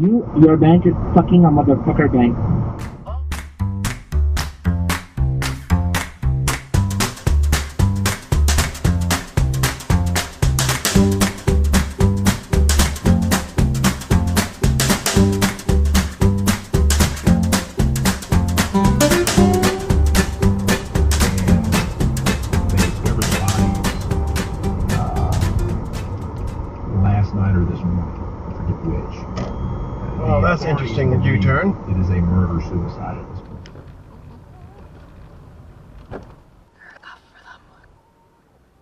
Your bank is fucking a motherfucker bank. Last night or this morning, I forget which. Well, that's interesting, a U-turn. It is a murder-suicide at this point.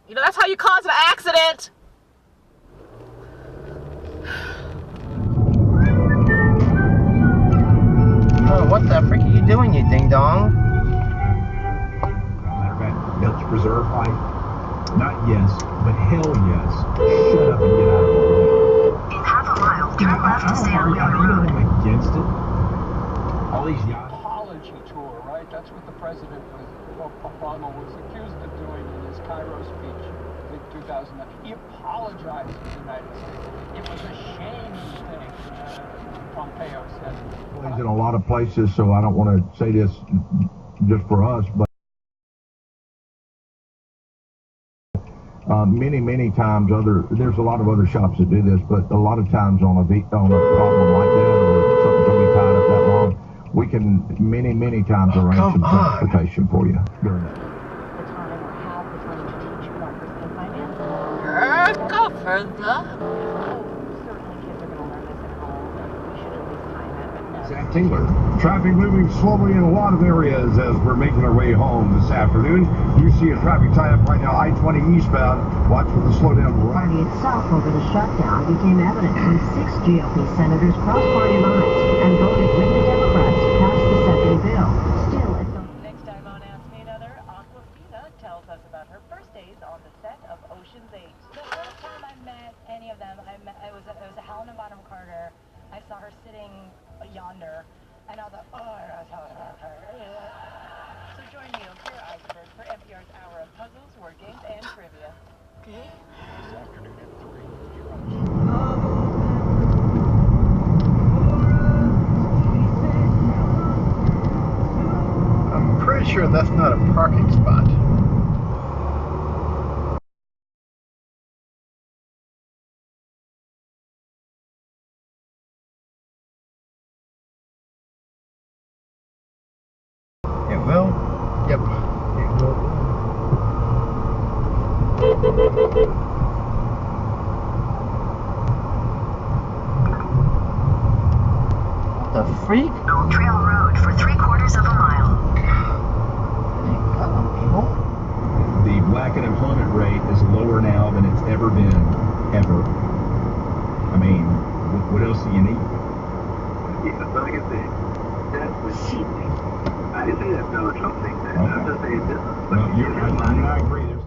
You know, that's how you cause an accident! Oh, what the frick are you doing, you ding-dong? Matter of fact, Belch Preserve fight. Not yes, but hell yes. Shut up and get out of the way. In half a mile, turn left to stay on Wheeler Road. I'm against it. All these yachts. Apology tour, right? That's what the president Obama was accused of doing in his Cairo speech in 2009. He apologized to the United States. It was a shame thing, Pompeo said. He's in a lot of places, so I don't want to say this just for us, but many times there's a lot of other shops that do this, but a lot of times on a problem like that or something's going to be tied up that long, we can many times arrange some transportation for you during that. Go further. Zach Tingler. Traffic moving slowly in a lot of areas as we're making our way home this afternoon. You see a traffic tie-up right now, I-20 eastbound. Watch for the slowdown. Party itself over the shutdown became evident when 6 GOP senators crossed party lines and voted with the Democrats to pass the second bill. Still, Next time on Ask Me Another, Aquafina tells us about her first days on the set of Ocean's 8. The first time I met any of them, it was a Helena Bonham Carter. I saw her sitting yonder, and I was like, oh, I saw her. So join me, O'Keefe Iceberg, for NPR's Hour of Puzzles, Word Games, and Trivia. Okay? This afternoon at 3. I'm pretty sure that's not a parking spot. It will? Yep. It will. What the freak? Old Trail Road for 3/4 of a mile. The black unemployment rate is lower now than it's ever been, ever. I mean, what else do you need? Yeah, but like I said, that was cheating. I didn't say that Donald Trump thinks that. I'm just saying this. No, I agree. There's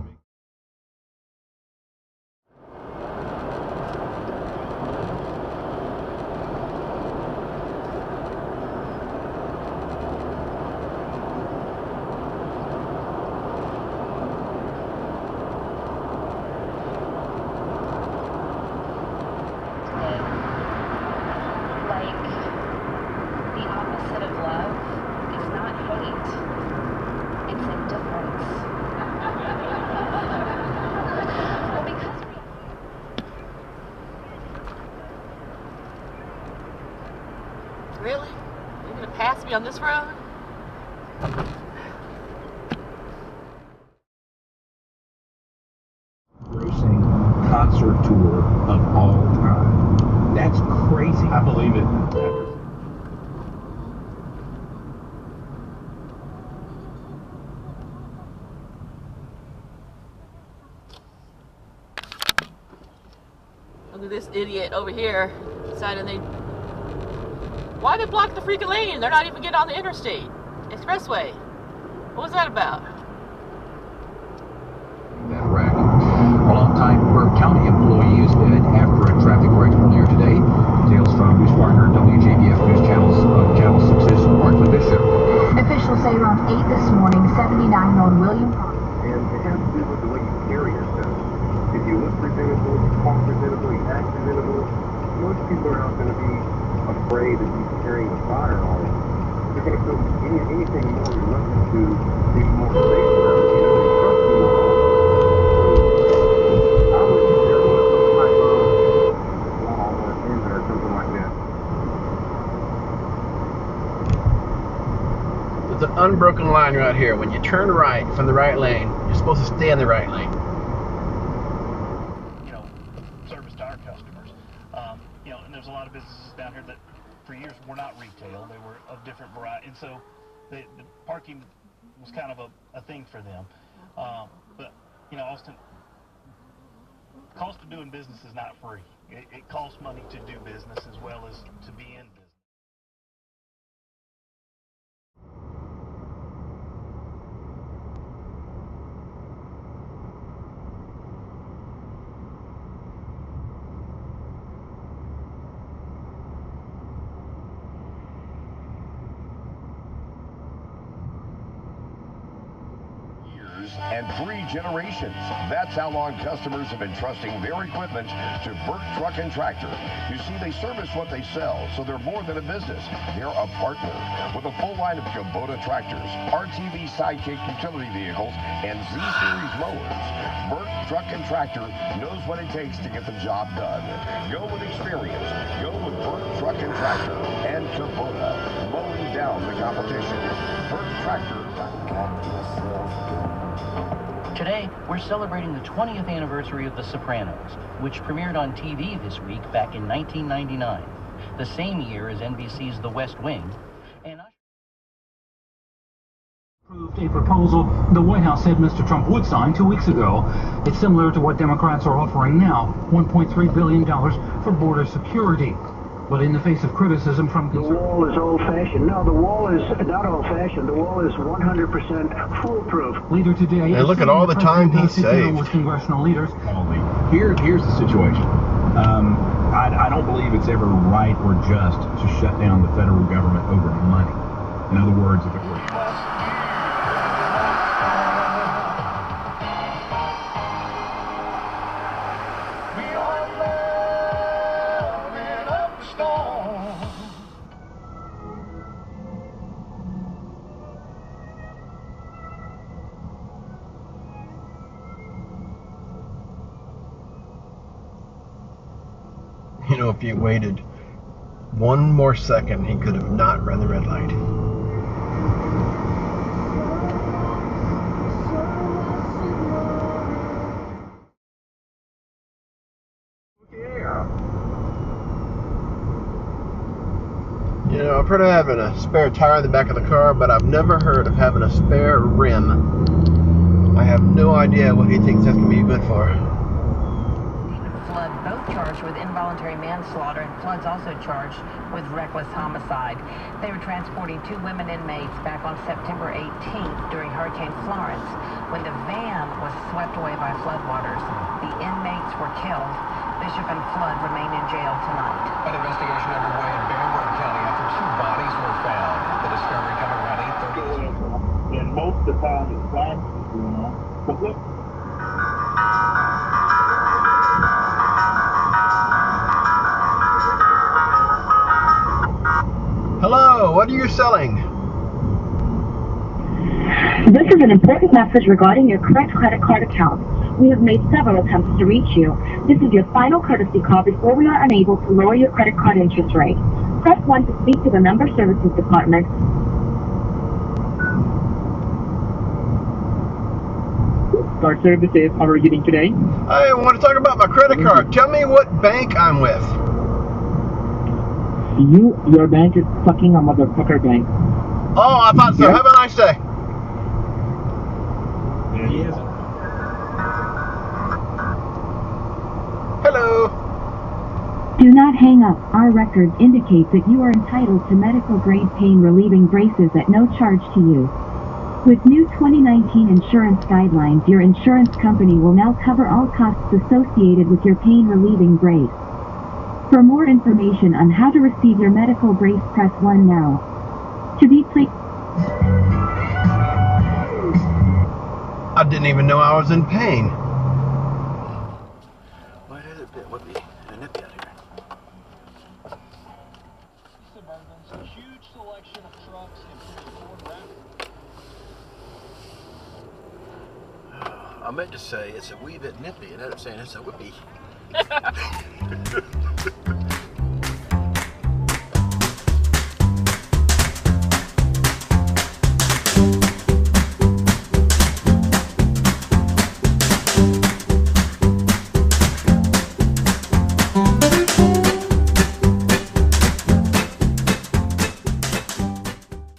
Really? You're gonna pass me on this road? grossing concert tour of all time. That's crazy. I believe it. Look at this idiot over here deciding why they block the freaking lane? They're not even getting on the interstate expressway. What was that about? That wreck. A long-time Burke County employee is dead after a traffic wreck earlier today. Details from news partner WJBF News Channel 6's Martha Bishop. Officials say around 8 this morning, 79-year-old William. And it has to do with the way you carry yourself. If you look presentable, you talk presentable, you act presentable, most people are not going to be afraid of you carrying a firearm. They're going to feel anything more reluctant to be more safe around you. They trust you more. I would there was some type of law or amendment or something like that. There's an unbroken line right here. When you turn right from the right lane, you're supposed to stay in the right lane. You know, service to our customers. You know, and there's a lot of businesses down here that for years were not retail. They were of different variety, and so the parking was kind of a thing for them. But you know, Austin, cost of doing business is not free. It costs money to do business as well as to be in business. And 3 generations. That's how long customers have been trusting their equipment to Burt Truck and Tractor. You see, they service what they sell, so they're more than a business. They're a partner with a full line of Kubota tractors, RTV Sidekick utility vehicles, and Z-Series mowers. Burt Truck and Tractor knows what it takes to get the job done. Go with experience. Go with Burt Truck and Tractor and Kubota, mowing down the competition. Burt Tractor. Today, we're celebrating the 20th anniversary of The Sopranos, which premiered on TV this week back in 1999, the same year as NBC's The West Wing. And approved a proposal the White House said Mr. Trump would sign 2 weeks ago. It's similar to what Democrats are offering now, $1.3 billion for border security. But in the face of criticism from the wall is old-fashioned. No, the wall is not old-fashioned. The wall is 100% foolproof. Later today, and look at all the time he saved. With congressional leaders. Here's the situation. I don't believe it's ever right or just to shut down the federal government over money. In other words, if it were You know, if he waited one more second, he could have not run the red light. You know, I've heard of having a spare tire in the back of the car, but I've never heard of having a spare rim. I have no idea what he thinks that's going to be good for. Flood, both charged with involuntary manslaughter, and Flood's also charged with reckless homicide. They were transporting 2 women inmates back on September 18th during Hurricane Florence when the van was swept away by floodwaters. The inmates were killed. Bishop and Flood remain in jail tonight. An investigation underway in Bainbridge County after 2 bodies were found. The discovery coming around 8:30. And most of the time it's black, you know. But look. Hello, what are you selling? This is an important message regarding your correct credit card account. We have made several attempts to reach you. This is your final courtesy call before we are unable to lower your credit card interest rate. Press 1 to speak to the Member Services Department. Card services, how are you doing today? I want to talk about my credit card. Tell me what bank I'm with. Your bank is fucking a motherfucker bank. Oh, I thought so. Yeah. Have a nice day. Yes. Hello. Do not hang up. Our records indicate that you are entitled to medical-grade pain-relieving braces at no charge to you. With new 2019 insurance guidelines, your insurance company will now cover all costs associated with your pain-relieving brace. For more information on how to receive your medical brace, press 1 now. To be placed... I didn't even know I was in pain. Why did it bit with me? A nip out here. a huge selection of trucks, including Ford Raptor. I meant to say it's a wee bit nippy, and I'm saying it's a whippy.